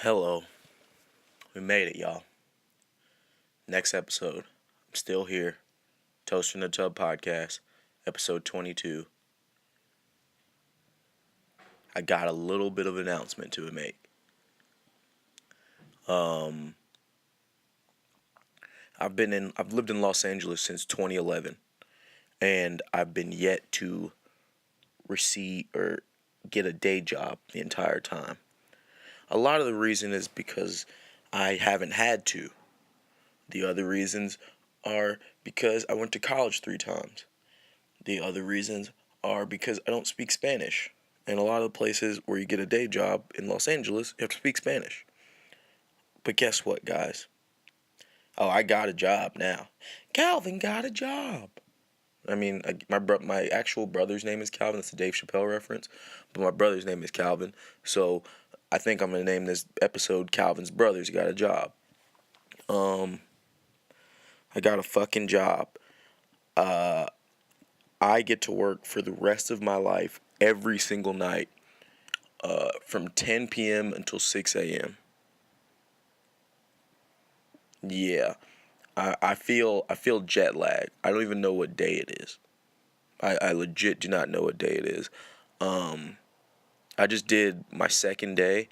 Hello. We made it, y'all. Next episode. I'm still here. Toast in the Tub podcast, episode 22. I got a little bit of announcement to make. Um, I've lived in Los Angeles since 2011, and I've been yet to receive or get a day job the entire time. A lot of the reason is because I haven't had to. The other reasons are because I went to college 3 times. The other reasons are because I don't speak Spanish. And a lot of the places where you get a day job in Los Angeles, you have to speak Spanish. But guess what, guys? Oh, I got a job now. Calvin got a job. I mean, my actual brother's name is Calvin. That's a Dave Chappelle reference. But my brother's name is Calvin. So I think I'm going to name this episode Calvin's Brothers Got a Job. I got a fucking job. I get to work for the rest of my life every single night from 10 p.m. until 6 a.m. Yeah, I feel jet lag. I don't even know what day it is. I legit do not know what day it is. I just did my second day.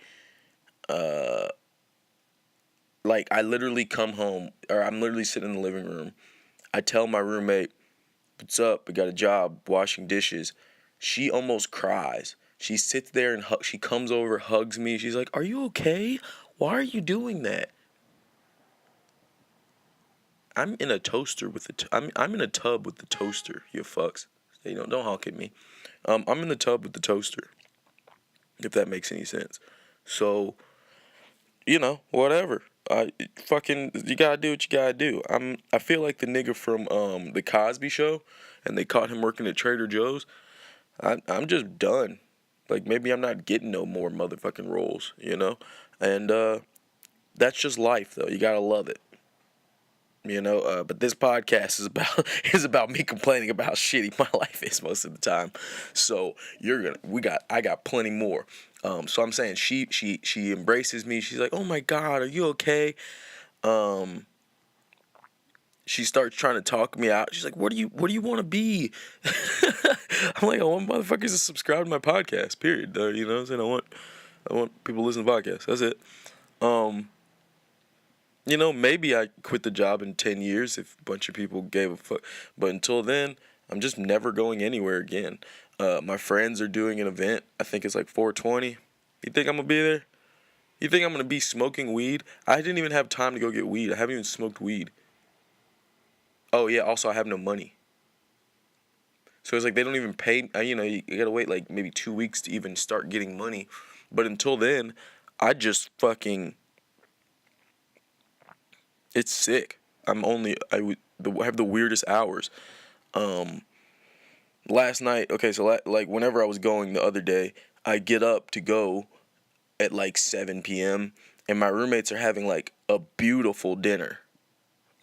Like I literally come home, or I'm literally sitting in the living room. I tell my roommate, "What's up? I got a job washing dishes." She almost cries. She sits there and she comes over, hugs me. She's like, "Are you okay? Why are you doing that?" I'm in a toaster with I'm in a tub with the toaster. You fucks. Don't honk at me. I'm in the tub with the toaster. If that makes any sense. So whatever. You gotta do what you gotta do. I feel like the nigga from the Cosby Show, and they caught him working at Trader Joe's. I'm just done. Like maybe I'm not getting no more motherfucking roles. And that's just life though. You gotta love it. But this podcast is about is about me complaining about how shitty my life is most of the time. So I got plenty more. So I'm saying she embraces me. She's like, "Oh my God, are you okay?" Um, she starts trying to talk me out. She's like, what do you want to be?" I'm like, "I want motherfuckers to subscribe to my podcast. Period. You know what I'm saying? I want people to listen to podcasts. That's it. Um, maybe I quit the job in 10 years if a bunch of people gave a fuck. But until then, I'm just never going anywhere again. My friends are doing an event. I think it's like 420. You think I'm going to be there? You think I'm going to be smoking weed? I didn't even have time to go get weed. I haven't even smoked weed. Oh, yeah. Also, I have no money. So it's like they don't even pay. You got to wait like maybe 2 weeks to even start getting money. But until then, I just fucking. It's sick. I have the weirdest hours. Um, Last night, okay, so like whenever I was going the other day, I get up to go at like 7 p.m. and my roommates are having like a beautiful dinner.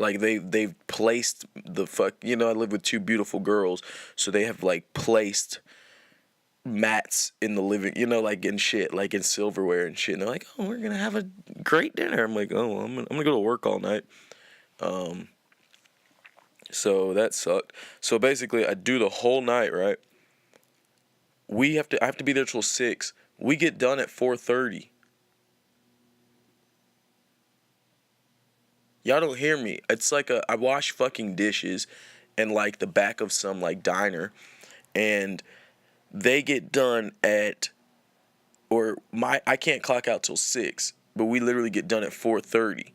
Like they've placed the fuck. I live with two beautiful girls, so they have like placed mats in the living. Like in shit, like in silverware and shit. And they're like, "Oh, we're gonna have a great dinner." I'm like, "Oh, well, I'm gonna go to work all night." Um, So that sucked. So basically, I do the whole night, right? I have to be there till 6. We get done at 4:30. Y'all don't hear me. It's like I wash fucking dishes in like the back of some like diner, and they get done at or my I can't clock out till 6, but we literally get done at 4:30.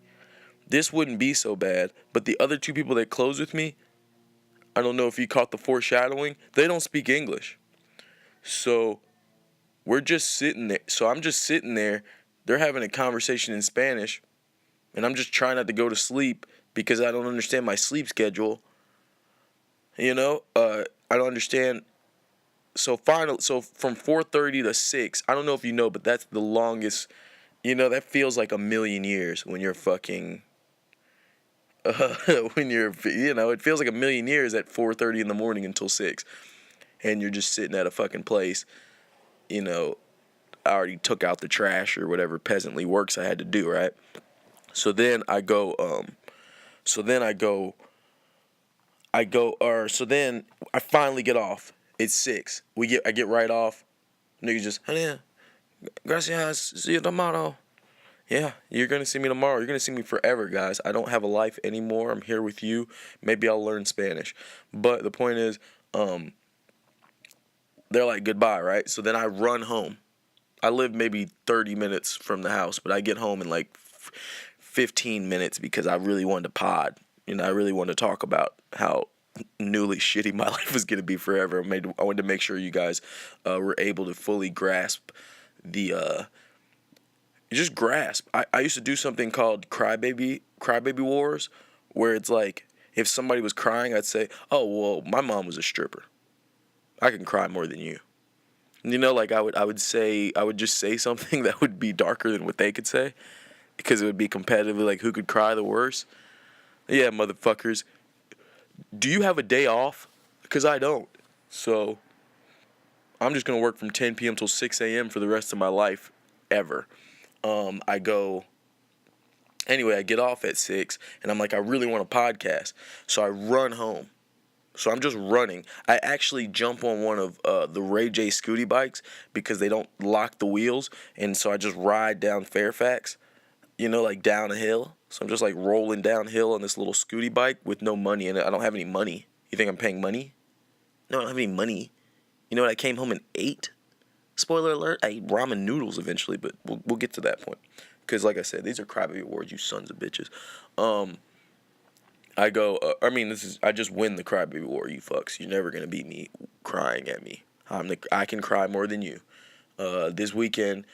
This wouldn't be so bad, but the other two people that close with me, I don't know if you caught the foreshadowing, they don't speak English. So we're just sitting there. So I'm just sitting there. They're having a conversation in Spanish, and I'm just trying not to go to sleep because I don't understand my sleep schedule. I don't understand. So from 4:30 to 6. I don't know if you know, but that's the longest. That feels like a million years when you're fucking. When you're, it feels like a million years at 4:30 in the morning until 6, and you're just sitting at a fucking place. You know, I already took out the trash or whatever peasantly works I had to do, right? So then I go, so then I go, so then I finally get off. It's 6. I get right off. Niggas just, honey, gracias, see you tomorrow. Yeah, you're going to see me tomorrow. You're going to see me forever, guys. I don't have a life anymore. I'm here with you. Maybe I'll learn Spanish. But the point is, they're like, goodbye, right? So then I run home. I live maybe 30 minutes from the house, but I get home in like 15 minutes because I really wanted to pod. I really wanted to talk about how newly shitty my life was going to be forever. I wanted to make sure you guys were able to fully grasp the... just grasp. I used to do something called crybaby wars, where it's like, if somebody was crying, I'd say, oh, well, my mom was a stripper. I can cry more than you. Like I would just say something that would be darker than what they could say, because it would be competitively like who could cry the worst. Yeah, motherfuckers. Do you have a day off? Because I don't. So I'm just going to work from 10 p.m. till 6 a.m. for the rest of my life, ever. I get off at 6, and I'm like, I really want a podcast. So I run home. So I'm just running. I actually jump on one of the Ray J Scooty bikes because they don't lock the wheels. And so I just ride down Fairfax, like down a hill. So I'm just like rolling downhill on this little Scooty bike with no money in it. I don't have any money. You think I'm paying money? No, I don't have any money. You know what? I came home and ate. Spoiler alert, I ate ramen noodles eventually, but we'll get to that point. Because like I said, these are crybaby awards, you sons of bitches. I just win the crybaby war, you fucks. You're never gonna beat me crying at me. I can cry more than you. This weekend,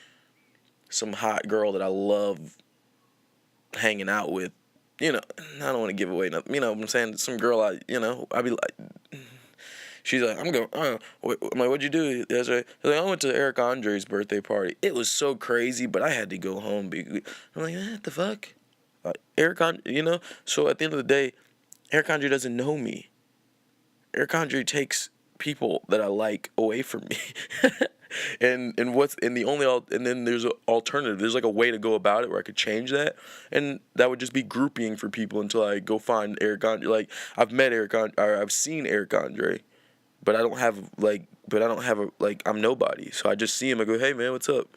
some hot girl that I love hanging out with, I don't want to give away nothing. You know what I'm saying? Some girl I'd be like, she's like, I'm like, what'd you do yesterday? Like, I went to Eric Andre's birthday party. It was so crazy, but I had to go home. I'm like, what the fuck? Eric Andre, So at the end of the day, Eric Andre doesn't know me. Eric Andre takes people that I like away from me. and then there's an alternative. There's like a way to go about it where I could change that, and that would just be grouping for people until I go find Eric Andre. Like, I've met Eric Andre, or I've seen Eric Andre, but I'm nobody. So I just see him. I go, hey man, what's up?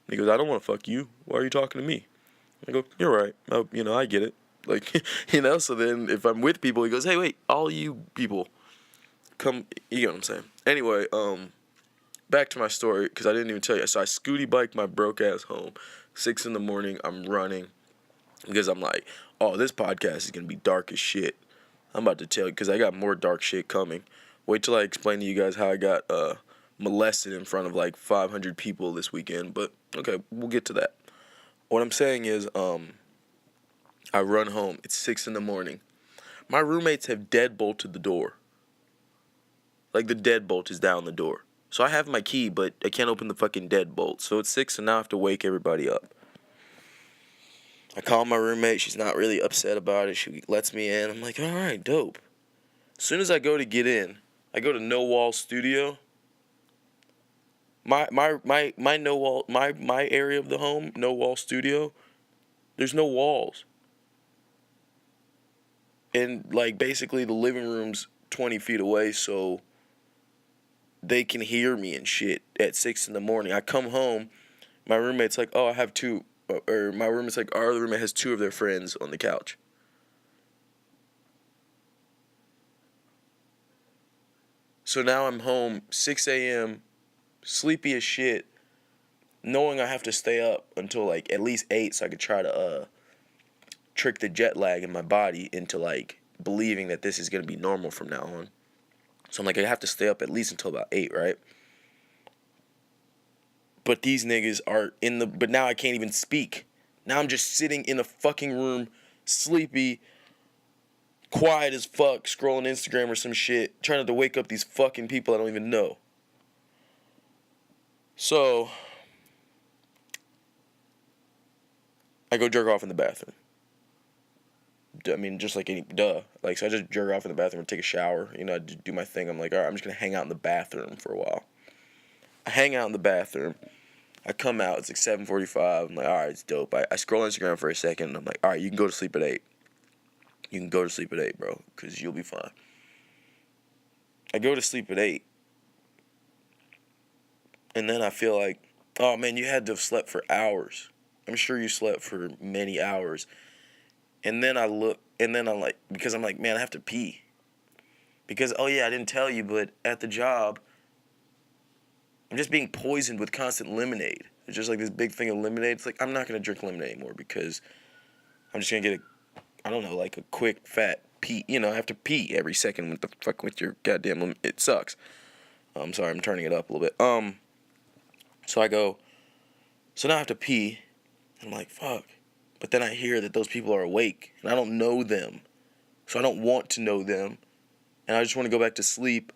And he goes, I don't want to fuck you. Why are you talking to me? I go, you're right. I get it. Like, so then if I'm with people, he goes, hey, wait, all you people, come, you know what I'm saying? Anyway, back to my story, because I didn't even tell you. So I scooty biked my broke ass home. 6 a.m, I'm running, because I'm like, oh, this podcast is going to be dark as shit. I'm about to tell you, because I got more dark shit coming. Wait till I explain to you guys how I got molested in front of like 500 people this weekend, but okay, we'll get to that. What I'm saying is, I run home. It's 6 a.m. My roommates have deadbolted the door. Like, the deadbolt is down the door. So I have my key, but I can't open the fucking deadbolt. So it's 6, and now I have to wake everybody up. I call my roommate. She's not really upset about it. She lets me in. I'm like, all right, dope. As soon as I go to get in, I go to No Wall Studio. My no wall, my area of the home, No Wall Studio, there's no walls. And, like, basically the living room's 20 feet away, so they can hear me and shit at 6 a.m. I come home, my roommate's like, oh, I have two, or my roommate's like, our other roommate has 2 of their friends on the couch. So now I'm home, 6 a.m., sleepy as shit, knowing I have to stay up until, like, at least 8 so I could try to, trick the jet lag in my body into, like, believing that this is going to be normal from now on. So I'm like, I have to stay up at least until about 8, right? But these niggas are but now I can't even speak. Now I'm just sitting in a fucking room, sleepy, quiet as fuck, scrolling Instagram or some shit, trying to wake up these fucking people I don't even know. So I go jerk off in the bathroom. I mean, just like Like, so I just jerk off in the bathroom and take a shower. I just do my thing. I'm like, all right, I'm just going to hang out in the bathroom for a while. I hang out in the bathroom. I come out, it's like 7:45. I'm like, all right, it's dope. I scroll Instagram for a second, and I'm like, all right, you can go to sleep at 8. You can go to sleep at 8, bro, because you'll be fine. I go to sleep at 8, and then I feel like, oh, man, you had to have slept for hours. I'm sure you slept for many hours. And then I look, and then I'm like, because I'm like, man, I have to pee. Because, oh, yeah, I didn't tell you, but at the job, I'm just being poisoned with constant lemonade. It's just like this big thing of lemonade. It's like, I'm not going to drink lemonade anymore because I'm just going to get I don't know, like a quick, fat pee. You know, I have to pee every second. What the fuck with your goddamn it sucks. I'm sorry, I'm turning it up a little bit. So I go, so now I have to pee. I'm like, fuck. But then I hear that those people are awake, and I don't know them. So I don't want to know them. And I just want to go back to sleep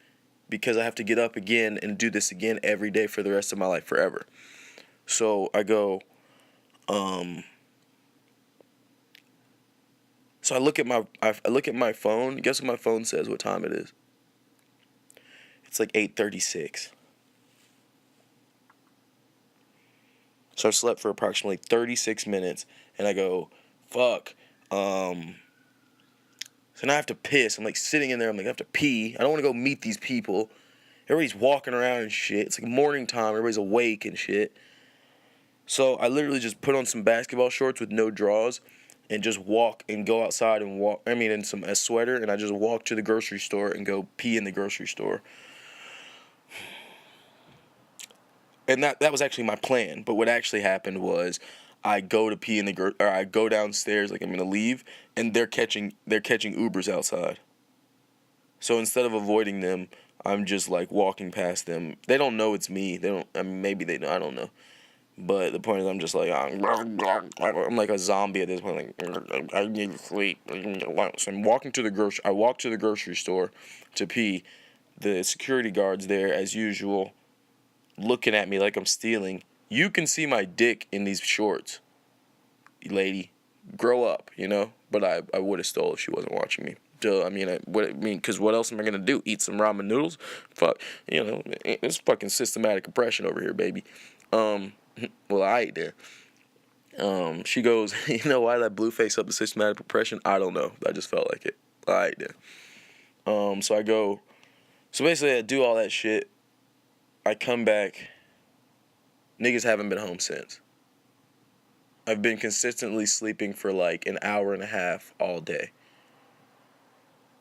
because I have to get up again and do this again every day for the rest of my life, forever. So I go, so I look at my phone. Guess what my phone says? What time it is? It's like 8:36. So I've slept for approximately 36 minutes, and I go, fuck. So now I have to piss. I'm like sitting in there. I'm like, I have to pee. I don't want to go meet these people. Everybody's walking around and shit. It's like morning time. Everybody's awake and shit. So I literally just put on some basketball shorts with no drawers and just walk and go outside and walk. I mean, in a sweater, and I just walk to the grocery store and go pee in the grocery store. And that was actually my plan. But what actually happened was I go to pee in or I go downstairs like I'm gonna leave, and they're catching Ubers outside. So instead of avoiding them, I'm just like walking past them. They don't know it's me. They don't. I mean, maybe they know. I don't know. But the point is, I'm just like I'm like a zombie at this point. Like I need to sleep. So I'm walking to the grocery. I walk to the grocery store to pee. The security guards there, as usual, looking at me like I'm stealing. You can see my dick in these shorts, lady. Grow up, you know. But I would have stole if she wasn't watching me. Duh. I mean, because what else am I gonna do? Eat some ramen noodles? Fuck, you know, it's fucking systematic oppression over here, baby. Well, I ate there. She goes, you know why that blue face up the systematic oppression? I don't know. I just felt like it. I ate there. So I go. So basically, I do all that shit. I come back. Niggas haven't been home since. I've been consistently sleeping for like an hour and a half all day.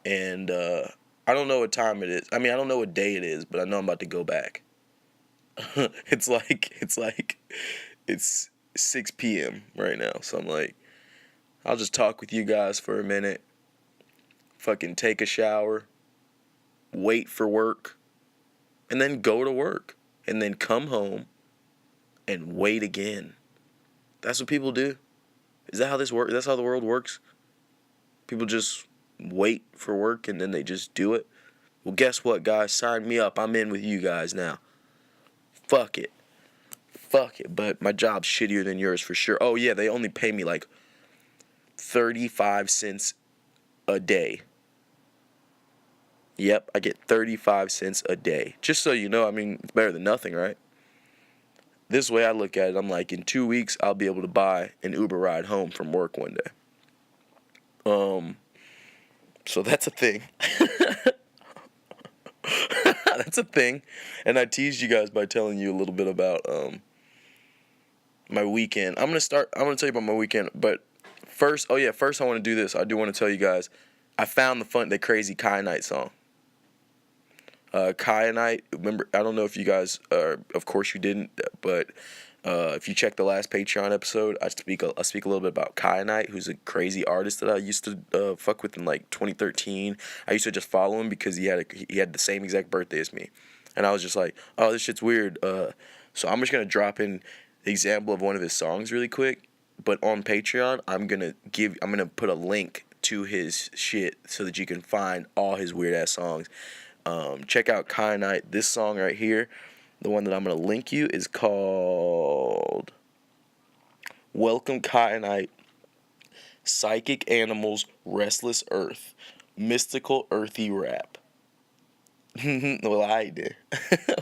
And I don't know what time it is. I mean, I don't know what day it is, but I know I'm about to go back. It's 6 p.m. right now. So I'm like, I'll just talk with you guys for a minute. Fucking take a shower. Wait for work. And then go to work. And then come home and wait again. That's what people do. Is that how this works? That's how the world works? People just wait for work and then they just do it? Well, guess what, guys? Sign me up. I'm in with you guys now. Fuck it. Fuck it. But my job's shittier than yours for sure. Oh, yeah, they only pay me like 35 cents a day. Yep, I get 35 cents a day. Just so you know, I mean, it's better than nothing, right? This way I look at it, I'm like, in 2 weeks, I'll be able to buy an Uber ride home from work one day. So that's a thing. That's a thing. And I teased you guys by telling you a little bit about my weekend. I'm going to tell you about my weekend, but first I want to do this. I do want to tell you guys, I found the crazy Kyanite song. Kyanite, remember, I don't know if you guys, of course you didn't, but if you check the last Patreon episode, I speak a little bit about Kyanite, who's a crazy artist that I used to fuck with in like 2013. I used to just follow him because he had the same exact birthday as me, and I was just like, oh, this shit's weird. So I'm just gonna drop in the example of one of his songs really quick, but on Patreon, I'm gonna put a link to his shit so that you can find all his weird ass songs. Check out Kyanite. This song right here, the one that I'm going to link you, is called Welcome Kyanite, Psychic Animals, Restless Earth, Mystical Earthy Rap. Well, I did.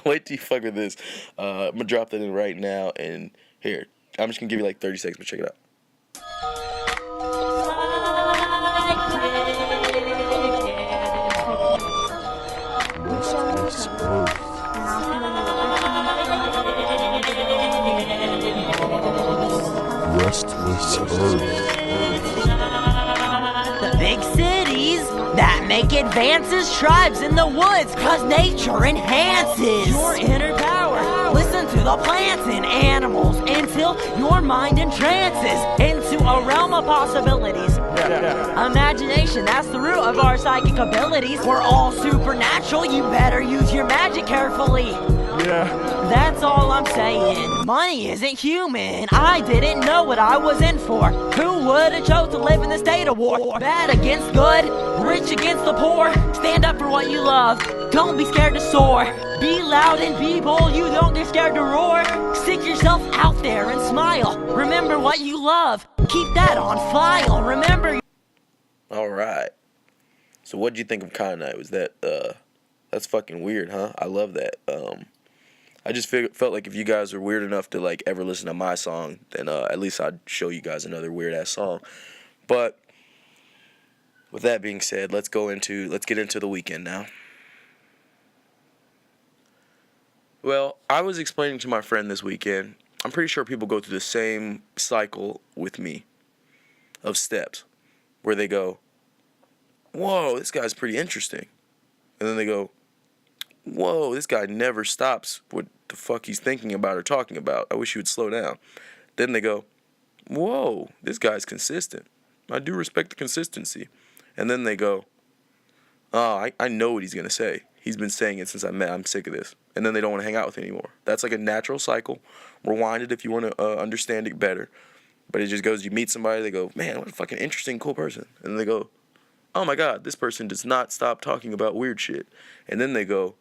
Wait till you fuck with this. I'm gonna drop that in right now, and here, I'm just gonna give you like 30 seconds, but check it out. Restless Earth. The big cities that make advances, tribes in the woods, cause nature enhances your inner power. Listen to the plants and animals until your mind entrances into a realm of possibilities. Imagination, that's the root of our psychic abilities. We're all supernatural, you better use your magic carefully. That's all I'm saying. Money isn't human. I didn't know what I was in for. Who would've chose to live in the state of war? Bad against good, rich against the poor. Stand up for what you love. Don't be scared to soar. Be loud and be bold. You don't get scared to roar. Stick yourself out there and smile. Remember what you love. Keep that on file. Remember. All right. So what'd you think of Kanye? Was that that's fucking weird, huh? I love that. I just felt like if you guys are weird enough to like ever listen to my song, then at least I'd show you guys another weird ass song. But with that being said, let's get into the weekend now. Well, I was explaining to my friend this weekend, I'm pretty sure people go through the same cycle with me of steps where they go, whoa, this guy's pretty interesting. And then they go, whoa, this guy never stops what the fuck he's thinking about or talking about. I wish he would slow down. Then they go, whoa, this guy's consistent. I do respect the consistency. And then they go, oh, I know what he's going to say. He's been saying it since I met. I'm sick of this. And then they don't want to hang out with him anymore. That's like a natural cycle. Rewind it if you want to understand it better. But it just goes, you meet somebody, they go, man, what a fucking interesting, cool person. And then they go, oh my God, this person does not stop talking about weird shit. And then they go,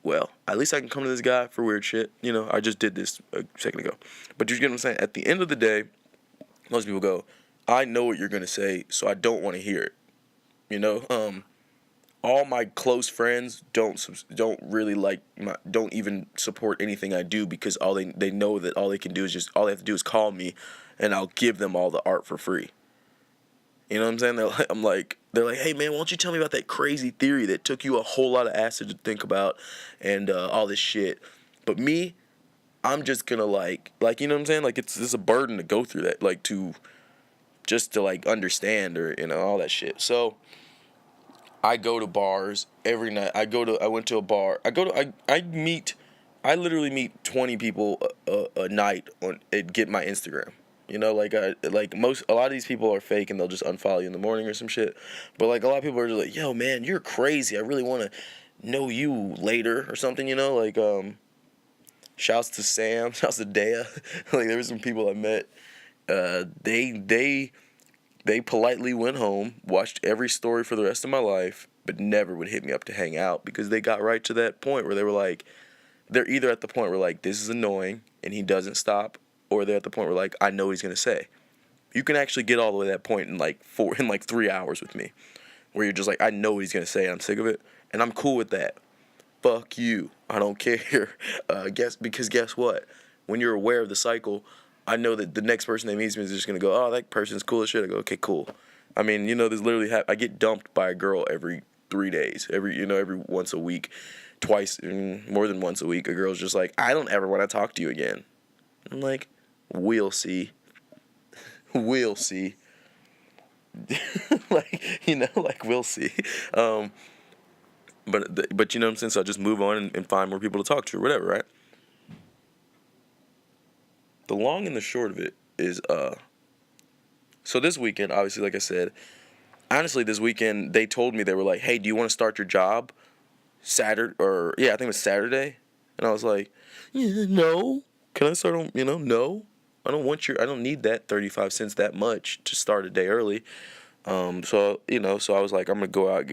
well, at least I can come to this guy for weird shit. You know, I just did this a second ago. But you get what I'm saying? At the end of the day, most people go, I know what you're going to say, so I don't want to hear it. You know, all my close friends don't really don't even support anything I do because they know that all they can do is all they have to do is call me and I'll give them all the art for free. You know what I'm saying? They're like, hey man, why don't you tell me about that crazy theory that took you a whole lot of acid to think about and all this shit. But me, I'm just gonna like you know what I'm saying? Like it's a burden to go through that, like to understand or all that shit. So I go to bars every night. I went to a bar. I literally meet 20 people a night and get my Instagram. You know, a lot of these people are fake and they'll just unfollow you in the morning or some shit. But like a lot of people are just like, yo man, you're crazy. I really want to know you later or something, shouts to Sam, shouts to Dea. Like there were some people I met. They politely went home, watched every story for the rest of my life, but never would hit me up to hang out because they got right to that point where they were like, they're either at the point where like, this is annoying and he doesn't stop, or they're at the point where like, I know what he's going to say. You can actually get all the way to that point in like 3 hours with me, where you're just like, I know what he's going to say, I'm sick of it, and I'm cool with that. Fuck you. I don't care. Because guess what? When you're aware of the cycle, I know that the next person that meets me is just going to go, oh, that person's cool as shit. I go, okay, cool. I mean, there's literally, I get dumped by a girl every 3 days, every once a week, twice, more than once a week. A girl's just like, I don't ever want to talk to you again. I'm like, we'll see. We'll see. We'll see. But you know what I'm saying? So I just move on and find more people to talk to or whatever, right? The long and the short of it is, so this weekend, obviously, like I said, honestly, this weekend, they told me, they were like, hey, do you want to start your job Saturday? I think it was Saturday. And I was like, yeah, no. Can I start on, no. I don't need that 35 cents that much to start a day early. So I was like, I'm going to go out,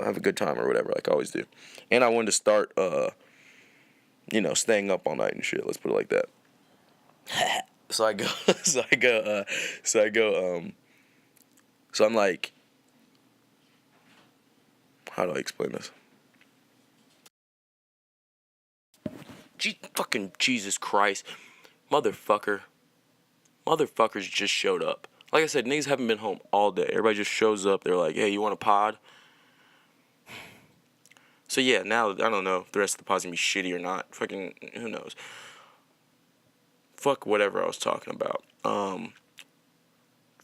have a good time or whatever, like I always do. And I wanted to start, staying up all night and shit. Let's put it like that. So I'm like, how do I explain this? fucking Jesus Christ. Motherfuckers just showed up. Like I said, niggas haven't been home all day. Everybody just shows up. They're like, hey, you want a pod? So yeah, now I don't know if the rest of the pod's gonna be shitty or not. Fucking, who knows? Fuck whatever I was talking about.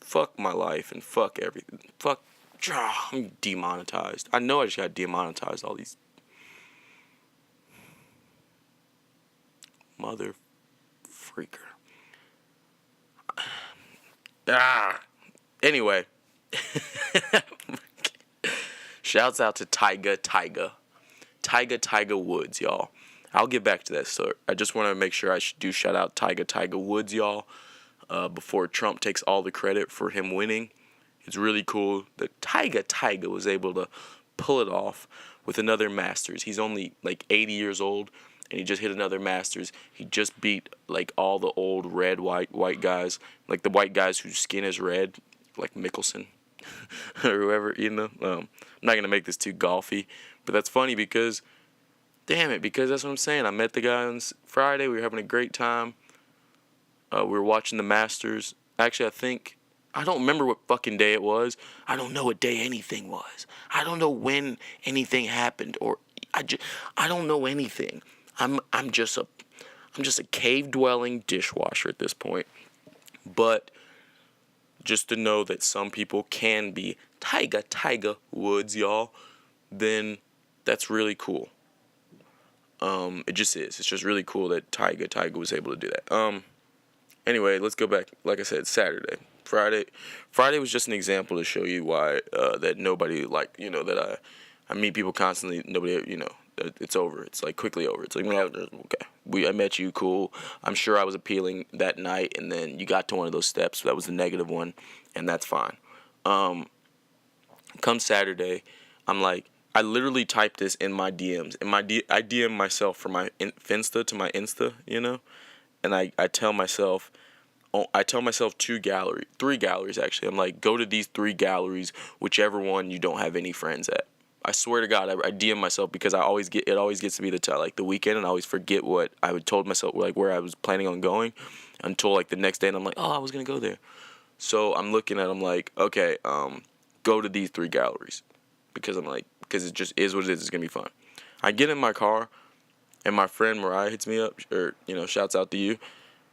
Fuck my life and fuck everything. Fuck, I'm demonetized. I know I just got demonetized. All these mother freaker. Anyway. Shouts out to Tyga Woods, y'all. I'll get back to that. So I just want to make sure I do shout out Tyga Woods, y'all. Before Trump takes all the credit for him winning. It's really cool that Tyga was able to pull it off with another Masters. He's only like 80 years old, and he just hit another Masters. He just beat like all the old white guys, like the white guys whose skin is red, like Mickelson or whoever, you know. I'm not gonna make this too golfy, but that's funny because, damn it, because that's what I'm saying. I met the guy on Friday. We were having a great time. We were watching the Masters. Actually, I don't remember what fucking day it was. I don't know what day anything was. I don't know when anything happened, or I don't know anything. I'm just a cave dwelling dishwasher at this point. But just to know that some people can be Tyga Woods, y'all, then that's really cool. It just is. It's just really cool that Tyga was able to do that. Anyway, let's go back. Like I said, Saturday. Friday was just an example to show you why that nobody, like, you know, that I meet people constantly. Nobody, you know, it's over. It's like quickly over. It's like, okay, I met you, cool. I'm sure I was appealing that night, and then you got to one of those steps. That was the negative one, and that's fine. Come Saturday, I'm like, I literally typed this in my DMs. I DM myself from my Finsta to my Insta, you know, and I tell myself. I tell myself three galleries actually. I'm like, go to these 3 galleries, whichever one you don't have any friends at. I swear to God, I DM myself because it always gets to be the weekend, and I always forget what I had told myself, like where I was planning on going, until like the next day, and I'm like, oh, I was gonna go there. So I'm looking at, I'm like, okay, go to these 3 galleries, because it just is what it is. It's gonna be fun. I get in my car, and my friend Mariah hits me up, or, you know, shouts out to you.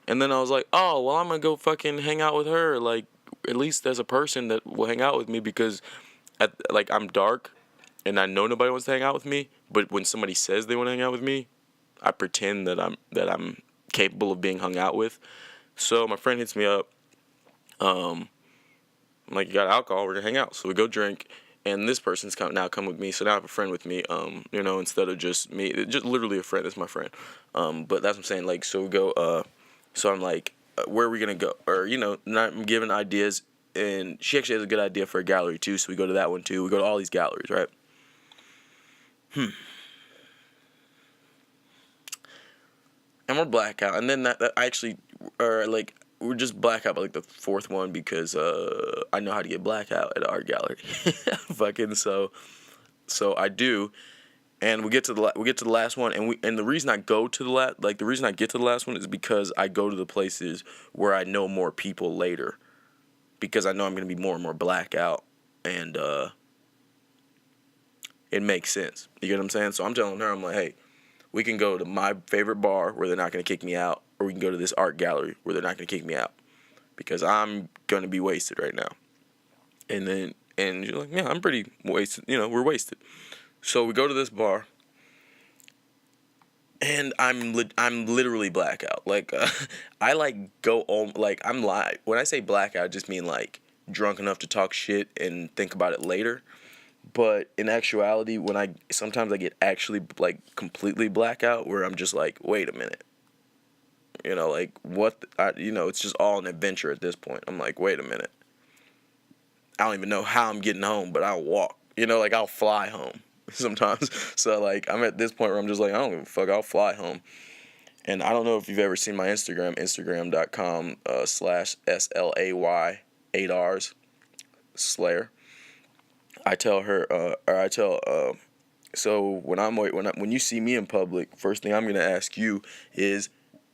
And then I was like, oh, well, I'm going to go fucking hang out with her. Like, at least as a person that will hang out with me, because, I'm dark, and I know nobody wants to hang out with me. But when somebody says they want to hang out with me, I pretend that I'm capable of being hung out with. So my friend hits me up. I'm like, you got alcohol? We're going to hang out. So we go drink. And this person's now come with me. So now I have a friend with me, you know, instead of just me. Just literally a friend. That's my friend. But that's what I'm saying. Like, so we go... So I'm like, where are we going to go? Or, you know, not giving ideas. And she actually has a good idea for a gallery, too. So we go to that one, too. We go to all these galleries, right? And we're blackout. And then that actually, we're just blackout by, like, the 4th one, because I know how to get blackout at an art gallery. Fucking so I do. And we get to the last one, and the reason I go to the reason I get to the last one is because I go to the places where I know more people later, because I know I'm gonna be more and more blackout, and it makes sense. You get what I'm saying? So I'm telling her, I'm like, hey, we can go to my favorite bar where they're not gonna kick me out, or we can go to this art gallery where they're not gonna kick me out, because I'm gonna be wasted right now. And you're like, yeah, I'm pretty wasted. You know, we're wasted. So we go to this bar, and I'm literally blackout. Like, I go home, I'm live. When I say blackout, I just mean drunk enough to talk shit and think about it later. But in actuality, sometimes I get actually completely blackout, where I'm just like, wait a minute, you know, it's just all an adventure at this point. I'm like, wait a minute, I don't even know how I'm getting home, but I'll walk. You know, I'll fly home. Sometimes. So I'm at this point where I'm just like, I don't give a fuck, I'll fly home. And I don't know if you've ever seen my Instagram.com /SLAY 8 R's Slayer. I tell her, So when you see me in public, first thing I'm gonna ask you is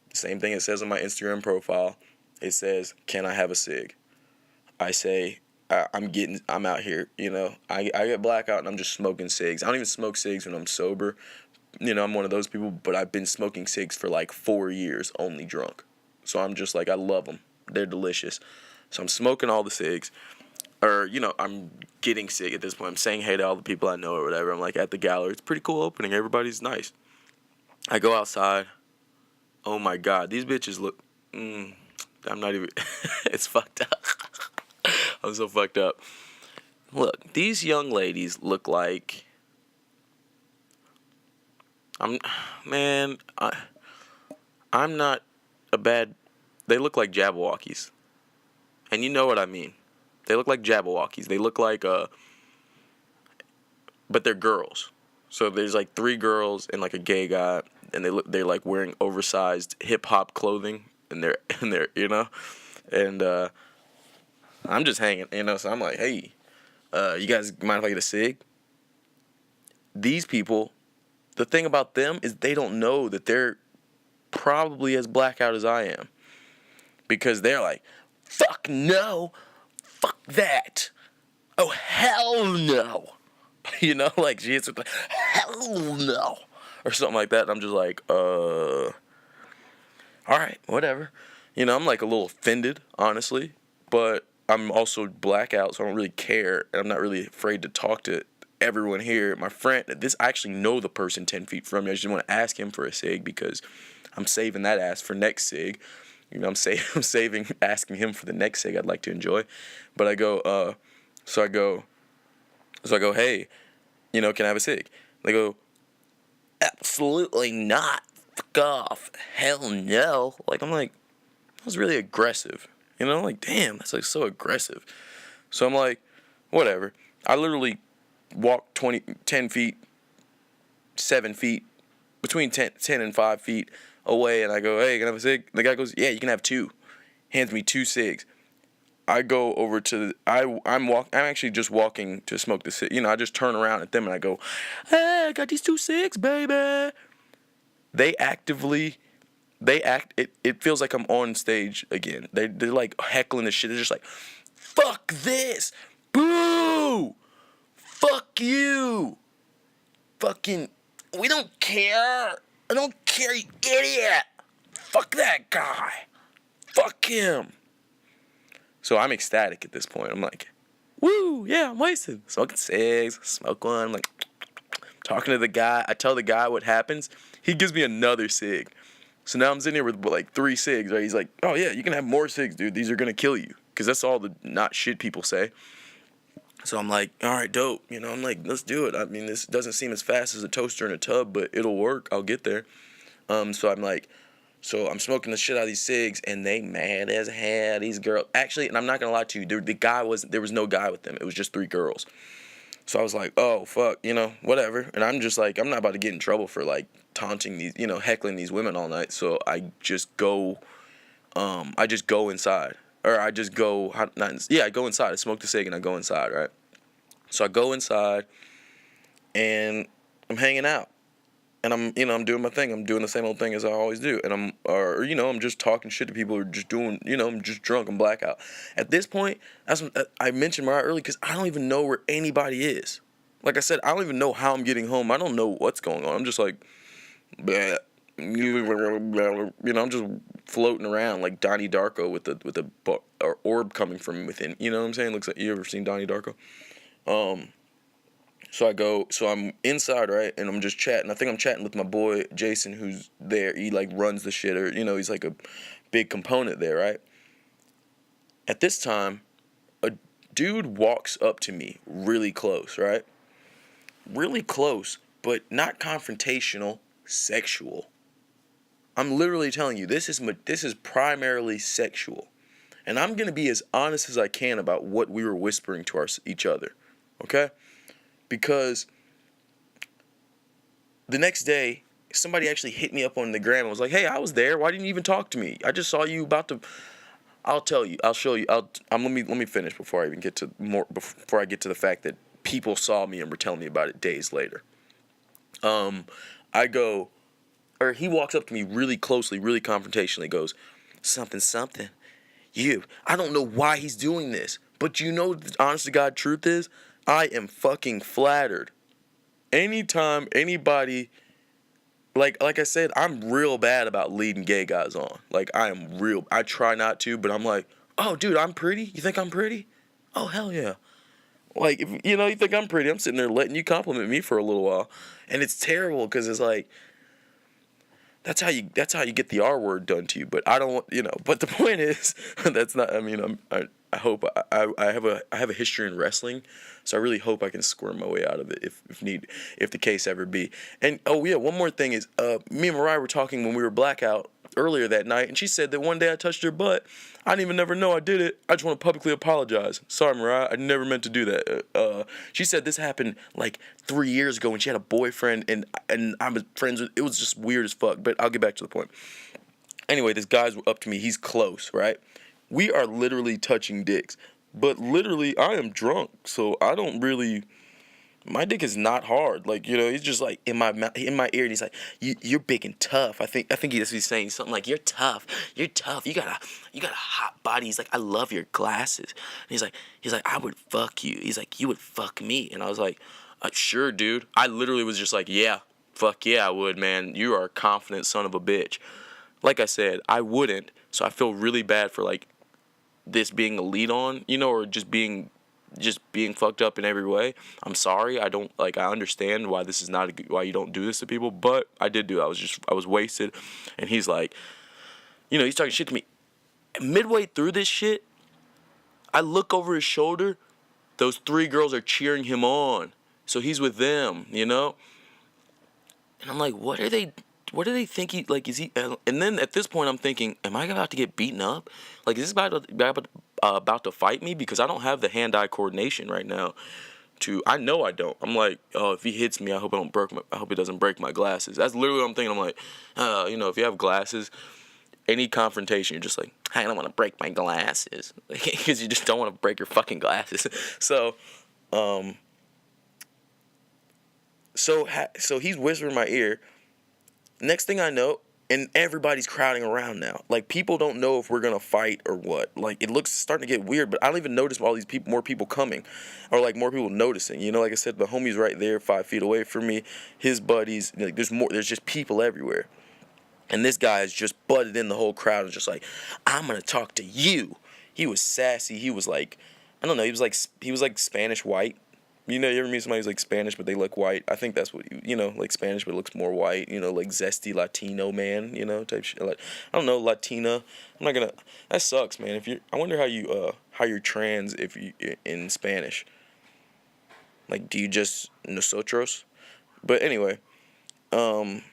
the same thing it says on my Instagram profile. It says, "Can I have a cig?" I say, I'm out here. I get blackout and I'm just smoking cigs. I don't even smoke cigs when I'm sober. I'm one of those people, but I've been smoking cigs for like 4 years, only drunk. So I'm just like, I love them. They're delicious. So I'm smoking all the cigs. Or, I'm getting cig at this point. I'm saying hey to all the people I know or whatever. I'm like at the gallery. It's a pretty cool opening. Everybody's nice. I go outside. Oh my God. These bitches look, I'm not even, it's fucked up. I'm so fucked up. Look, these young ladies look like, I'm not a bad, they look like Jabberwockies. And you know what I mean. They look like Jabberwockies. They look like, but they're girls. So there's like 3 girls and like a gay guy, and they're like wearing oversized hip hop clothing, and they're and I'm just hanging, so I'm like, hey, you guys mind if I get a cig? These people, the thing about them is they don't know that they're probably as blackout as I am. Because they're like, fuck no, fuck that, oh hell no. Like she hits it like, hell no. Or something like that. And I'm just like, alright, whatever. I'm like a little offended, honestly. But I'm also blackout, so I don't really care. And I'm not really afraid to talk to everyone here. My friend, I actually know the person 10 feet from me. I just want to ask him for a cig because I'm saving that ass for next cig. I'm saving asking him for the next cig I'd like to enjoy. But I go, so I go, hey, can I have a cig? They go, absolutely not. Fuck off. Hell no. Like, I'm like, that was really aggressive. Like, damn, that's like so aggressive. So I'm like, whatever. I literally walk 10 feet, 7 feet, between 10 and 5 feet away, and I go, hey, can I have a cig? The guy goes, yeah, you can have 2. Hands me 2 cigs. I go over to I'm actually just walking to smoke the cig. I just turn around at them and I go, hey, I got these 2 cigs, baby. It feels like I'm on stage again. They're like heckling the shit. They're just like, fuck this, boo, fuck you, fucking, we don't care. I don't care, you idiot. Fuck that guy. Fuck him. So I'm ecstatic at this point. I'm like, woo, yeah, I'm wasted. Smoking cigs, smoke one. I'm like, talking to the guy. I tell the guy what happens. He gives me another cig. So now I'm sitting here with like 3 cigs, right? He's like, oh yeah, you can have more cigs, dude. These are going to kill you. Because that's all the not shit people say. So I'm like, all right, dope. I'm like, let's do it. I mean, this doesn't seem as fast as a toaster in a tub, but it'll work. I'll get there. So I'm smoking the shit out of these cigs, and they mad as hell. These girls, actually, and I'm not gonna lie to you, there was no guy with them. It was just 3 girls. So I was like, oh fuck, whatever. And I'm just like, I'm not about to get in trouble for like taunting these, heckling these women all night. So I just go inside, or I just go, I go inside. I smoke the cig and I go inside, right? So I go inside, and I'm hanging out. And I'm doing my thing. I'm doing the same old thing as I always do. And I'm just talking shit to people who are just doing, I'm just drunk and blackout. At this point, that's what I mentioned right early, because I don't even know where anybody is. Like I said, I don't even know how I'm getting home. I don't know what's going on. I'm just like, bleh. I'm just floating around like Donnie Darko with a orb coming from within. You know what I'm saying? Looks like, you ever seen Donnie Darko? So I'm inside, right, and I'm just chatting. I think I'm chatting with my boy Jason, who's there. He like runs the shit, or he's like a big component there, right? At this time, a dude walks up to me really close, right? Really close, but not confrontational, sexual. I'm literally telling you, this is primarily sexual, and I'm gonna be as honest as I can about what we were whispering to each other, okay? Because the next day, somebody actually hit me up on the gram and was like, hey, I was there. Why didn't you even talk to me? I just saw you about to... I'll tell you. I'll show you. Let me finish before I get to the fact that people saw me and were telling me about it days later. I go, or he walks up to me really closely, really confrontationally, goes, something, something. I don't know why he's doing this, but you know the honest to God truth is, I am fucking flattered. Anytime anybody, like I said, I'm real bad about leading gay guys on. Like, I try not to, but I'm like, oh, dude, I'm pretty? You think I'm pretty? Oh, hell yeah. Like, if you think I'm pretty, I'm sitting there letting you compliment me for a little while. And it's terrible because it's like, that's how you get the R word done to you. But I don't want. But the point is, that's not. I mean, I hope I have a history in wrestling, so I really hope I can squirm my way out of it if the case ever be. And oh yeah, one more thing is, me and Mariah were talking when we were blackout earlier that night, and she said that one day I touched her butt. I didn't even never know I did it. I just want to publicly apologize. Sorry, Mariah, I never meant to do that. She said this happened like 3 years ago when she had a boyfriend, and I was friends with. It was just weird as fuck. But I'll get back to the point. Anyway, this guy's up to me. He's close, right? We are literally touching dicks, but literally I am drunk, so I don't really. My dick is not hard. Like, he's just like in my ear, and he's like, "You're big and tough." I think he's saying something like, "You're tough. You're tough. You got a hot body." He's like, "I love your glasses." And he's like, "I would fuck you." He's like, "You would fuck me." And I was like, "Sure, dude." I literally was just like, "Yeah, fuck yeah, I would, man. You are a confident son of a bitch." Like I said, I wouldn't. So I feel really bad for like this being a lead on, or just being fucked up in every way. I'm sorry. I understand why this is why you don't do this to people, but I did do it. I was wasted. And he's like, he's talking shit to me. Midway through this shit, I look over his shoulder. Those 3 girls are cheering him on. So he's with them, And I'm like, what do they think is he, and then at this point I'm thinking, am I about to get beaten up? Like, is this about to fight me? Because I don't have the hand-eye coordination right now I know I don't. I'm like, oh, if he hits me, I hope it doesn't break my glasses. That's literally what I'm thinking. I'm like, if you have glasses, any confrontation, you're just like, I don't want to break my glasses. Because you just don't want to break your fucking glasses. So, so he's whispering in my ear. Next thing I know, and everybody's crowding around now. Like, people don't know if we're gonna fight or what. Like, it looks starting to get weird, but I don't even notice all these more people coming, or like more people noticing. Like I said, the homie's right there, 5 feet away from me. His buddies, like, there's just people everywhere, and this guy has just butted in the whole crowd and just like, I'm gonna talk to you. He was sassy. He was like, I don't know. He was like Spanish white. You ever meet somebody who's like Spanish, but they look white? I think that's what, like Spanish, but looks more white, like zesty Latino man, type shit. Like, I don't know, Latina. That sucks, man. I wonder how you're trans if you, in Spanish. Like, do you just nosotros? But anyway, man,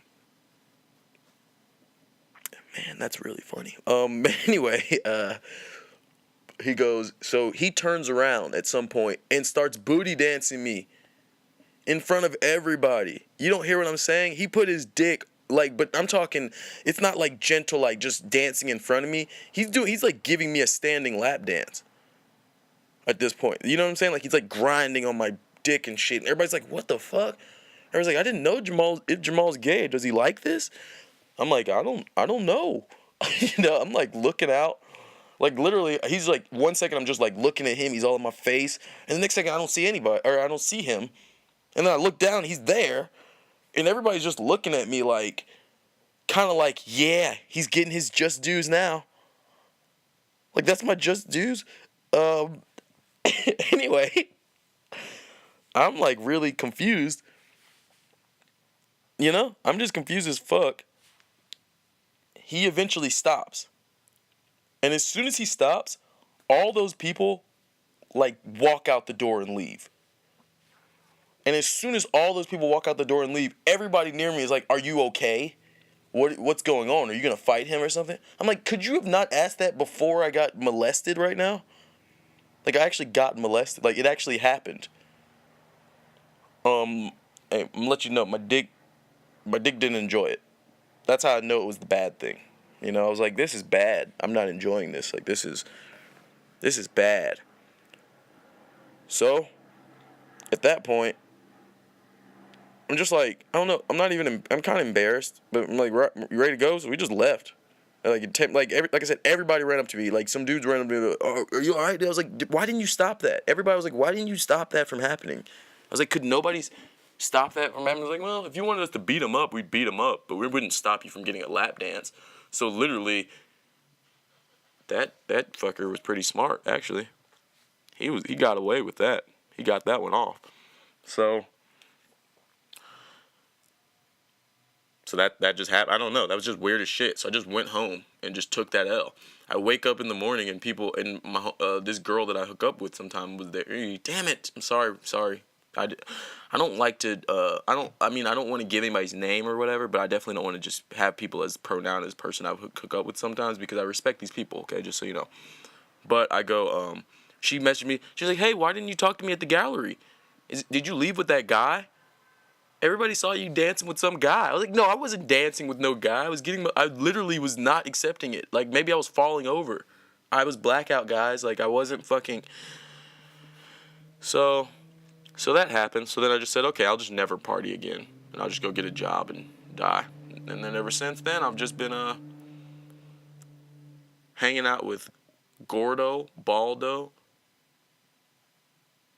that's really funny. Anyway, he goes, so he turns around at some point and starts booty dancing me in front of everybody. You don't hear what I'm saying? He put his dick, like, but I'm talking, it's not like gentle, like just dancing in front of me. He's like giving me a standing lap dance at this point. You know what I'm saying? Like, he's like grinding on my dick and shit. And everybody's like, what the fuck? Everybody's like, I didn't know Jamal's gay. Does he like this? I'm like, I don't know. I'm like looking out. Like, literally, he's like, 1 second I'm just like looking at him, he's all in my face, and the next second I don't see anybody, or I don't see him, and then I look down, he's there, and everybody's just looking at me like, kind of like, yeah, he's getting his just dues now. Like, that's my just dues. Anyway, I'm like really confused. I'm just confused as fuck. He eventually stops. And as soon as he stops, all those people, like, walk out the door and leave. And as soon as all those people walk out the door and leave, everybody near me is like, are you okay? What's going on? Are you going to fight him or something? I'm like, could you have not asked that before I got molested right now? Like, I actually got molested. Like, it actually happened. Hey, I'm gonna let you know, my dick didn't enjoy it. That's how I know it was the bad thing. I was like, this is bad. I'm not enjoying this. Like, this is bad. So, at that point, I'm just like, I don't know. I'm kind of embarrassed, but I'm like, you ready to go? So we just left. Like I said, everybody ran up to me. Like some dudes ran up to me. Like, oh, are you all right? I was like, why didn't you stop that? Everybody was like, why didn't you stop that from happening? I was like, could nobody stop that from happening? I was like, well, if you wanted us to beat him up, we'd beat him up, but we wouldn't stop you from getting a lap dance. So literally, that fucker was pretty smart, actually. He got away with that. He got that one off. So that just happened. I don't know. That was just weird as shit. So I just went home and just took that L. I wake up in the morning and people and my this girl that I hook up with sometime was there. Damn it! I'm sorry. I don't like to. I don't want to give anybody's name or whatever, but I definitely don't want to just have people as pronoun as person I hook up with sometimes because I respect these people. Okay, just so you know. But I go. She messaged me. She's like, "Hey, why didn't you talk to me at the gallery? Did you leave with that guy? Everybody saw you dancing with some guy." I was like, no, I wasn't dancing with no guy. I literally was not accepting it. Like, maybe I was falling over. I was blackout, guys. Like, I wasn't fucking. So that happened. So then I just said, okay, I'll just never party again. And I'll just go get a job and die. And then ever since then, I've just been hanging out with Gordo, Baldo,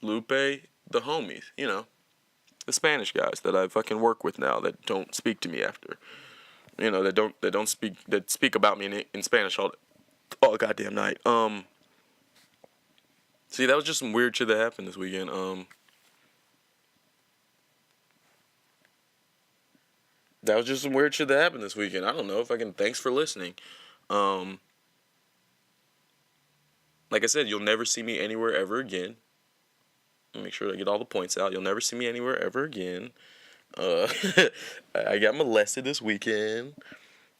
Lupe, the homies, you know. The Spanish guys that I fucking work with now that don't speak to me after, you know, that speak about me in Spanish all goddamn night. See, that was just some weird shit that happened this weekend. That was just some weird shit that happened this weekend. I don't know. Thanks for listening. Like I said, you'll never see me anywhere ever again. Make sure I get all the points out. You'll never see me anywhere ever again. I got molested this weekend.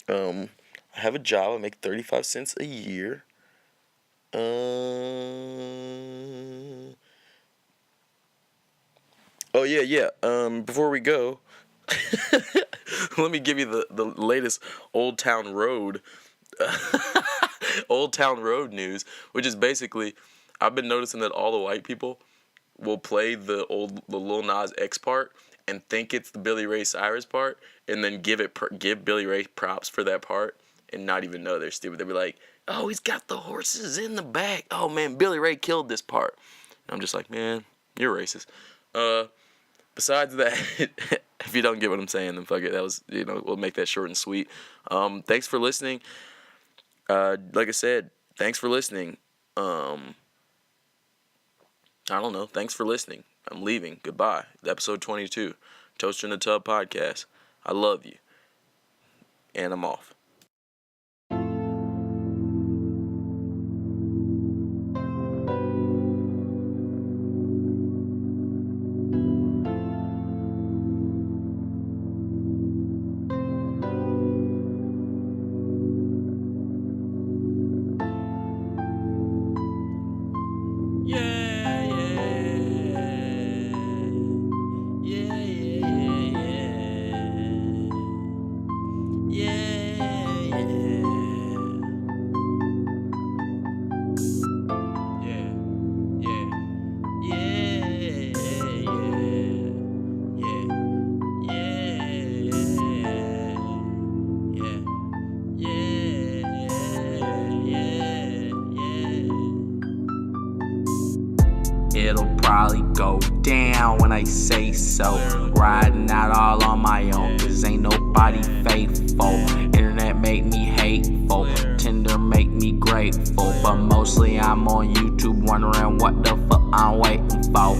I have a job. I make 35 cents a year. Oh yeah. Before we go, let me give you the latest Old Town Road news, which is basically, I've been noticing that all the white people will play the Lil Nas X part and think it's the Billy Ray Cyrus part, and then give Billy Ray props for that part, and not even know they're stupid. They'll be like, "Oh, he's got the horses in the back. Oh man, Billy Ray killed this part." And I'm just like, man, you're racist. Besides that, if you don't get what I'm saying, then fuck it. That was, we'll make that short and sweet. Thanks for listening. Like I said, thanks for listening. I don't know. Thanks for listening. I'm leaving. Goodbye. Episode 22. Toaster in the Tub podcast. I love you. And I'm off. It'll probably go down when I say so. Riding out all on my own, cause ain't nobody faithful. Internet make me hateful, Tinder make me grateful. But mostly I'm on YouTube wondering what the fuck I'm waiting for.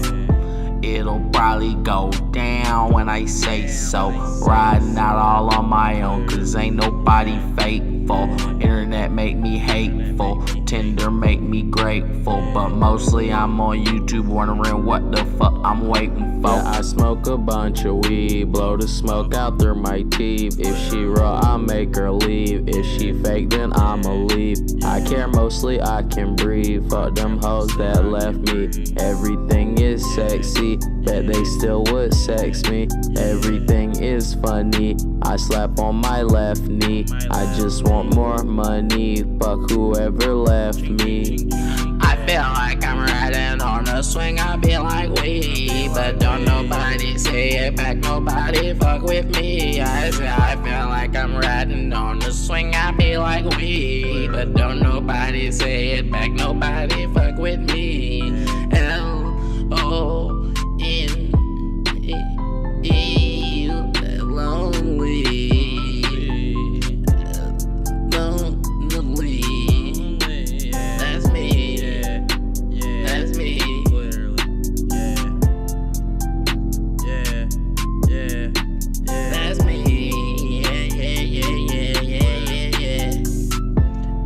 It'll probably go down when I say so. Riding out all on my own, cause ain't nobody faithful. Internet make me hateful, Tinder make me grateful. But mostly I'm on YouTube wondering what the fuck I'm waiting for. Yeah, I smoke a bunch of weed, blow the smoke out through my teeth. If she raw, I'll make her leave. If she fake, then I'ma leave. I care mostly, I can breathe. Fuck them hoes that left me. Everything is sexy, bet they still would sex me. Everything is funny, I slap on my left knee. I just want more money, fuck whoever left me. I feel like I'm riding on a swing, I be like, wee, but don't nobody nobody say it back, nobody fuck with me. I say I feel like I'm riding on the swing, I be like we. But don't nobody say it back, nobody fuck with me. L-O-N-E, lonely. That's me. That's me. That's me.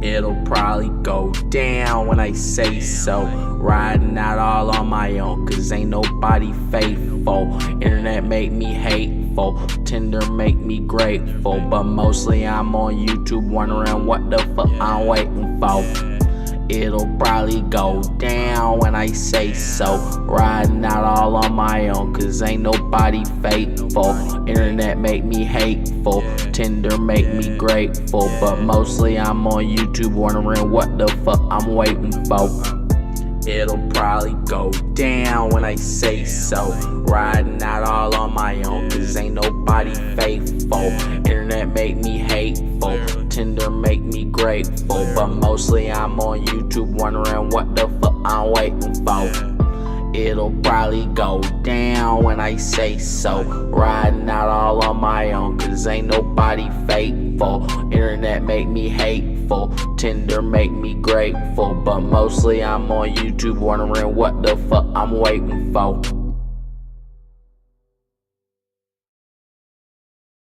It'll probably go down when I say so. Riding out all on my own, cause ain't nobody faithful. Internet make me hateful, Tinder make me grateful. But mostly I'm on YouTube wondering what the fuck I'm waiting for. It'll probably go down when I say so. Riding out all on my own, cause ain't nobody faithful. Internet make me hateful, Tinder make me grateful. But mostly I'm on YouTube wondering what the fuck I'm waiting for. It'll probably go down when I say so. Riding out all on my own, cause ain't nobody faithful. Internet make me hateful, Tinder make me grateful. But mostly I'm on YouTube wondering what the fuck I'm waiting for. It'll probably go down when I say so. Riding out all on my own, cause ain't nobody faithful. Internet make me hateful, Tinder make me grateful. But mostly I'm on YouTube wondering what the fuck I'm waiting for.